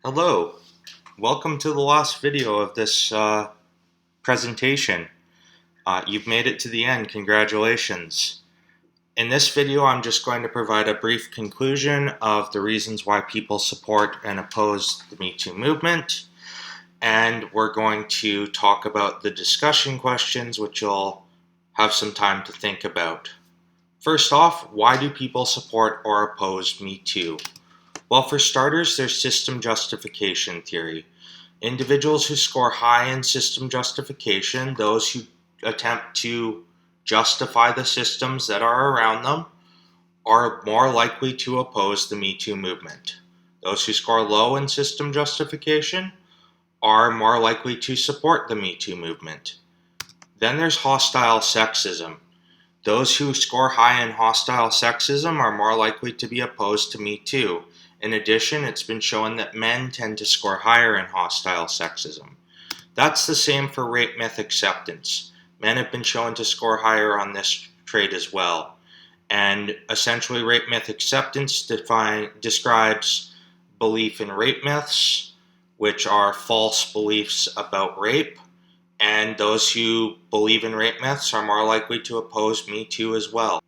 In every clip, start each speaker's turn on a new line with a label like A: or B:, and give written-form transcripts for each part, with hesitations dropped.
A: Hello, welcome to the last video of this presentation. You've made it to the end, congratulations. In this video, I'm just going to provide a brief conclusion of the reasons why people support and oppose the Me Too movement, and we're going to talk about the discussion questions, which you'll have some time to think about. First off, why do people support or oppose Me Too? Well, for starters, there's system justification theory. Individuals who score high in system justification, those who attempt to justify the systems that are around them, are more likely to oppose the Me Too movement. Those who score low in system justification are more likely to support the Me Too movement. Then there's hostile sexism. Those who score high in hostile sexism are more likely to be opposed to Me Too. In addition, it's been shown that men tend to score higher in hostile sexism. That's the same for rape myth acceptance. Men have been shown to score higher on this trait as well. And essentially, rape myth acceptance describes belief in rape myths, which are false beliefs about rape. And those who believe in rape myths are more likely to oppose Me Too as well.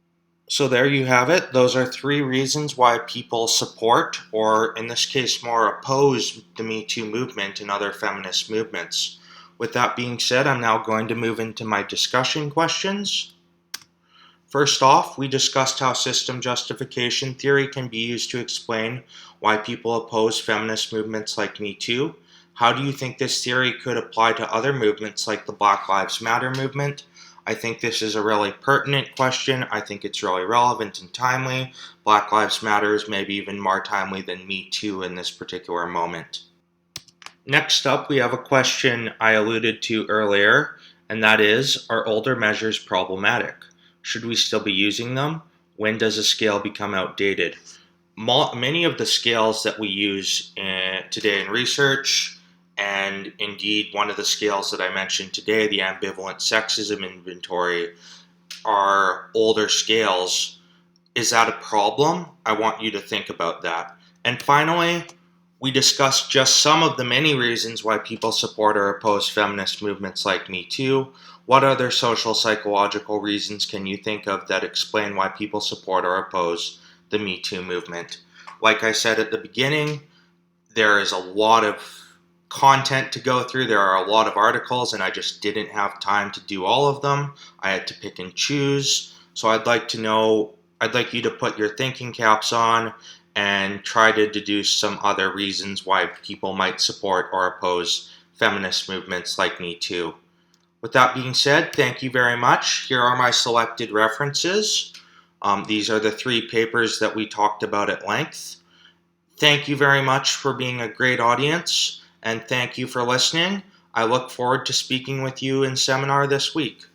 A: So there you have it. Those are 3 reasons why people support, or in this case more oppose, the Me Too movement and other feminist movements. With that being said, I'm now going to move into my discussion questions. First off, we discussed how system justification theory can be used to explain why people oppose feminist movements like Me Too. How do you think this theory could apply to other movements like the Black Lives Matter movement? I think this is a really pertinent question. I think it's really relevant and timely. Black Lives Matter is maybe even more timely than Me Too in this particular moment. Next up, we have a question I alluded to earlier, and that is, are older measures problematic? Should we still be using them? When does a scale become outdated? Many of the scales that we use today in research, and indeed one of the scales that I mentioned today, the ambivalent sexism inventory, are older scales. Is that a problem? I want you to think about that. And finally, we discussed just some of the many reasons why people support or oppose feminist movements like Me Too. What other social psychological reasons can you think of that explain why people support or oppose the Me Too movement? Like I said at the beginning, there is a lot of content to go through. There are a lot of articles, and I just didn't have time to do all of them. I had to pick and choose. So I'd like you to put your thinking caps on and try to deduce some other reasons why people might support or oppose feminist movements like Me Too. With that being said, thank you very much. Here are my selected references. These are the 3 papers that we talked about at length. Thank you very much for being a great audience, and thank you for listening. I look forward to speaking with you in seminar this week.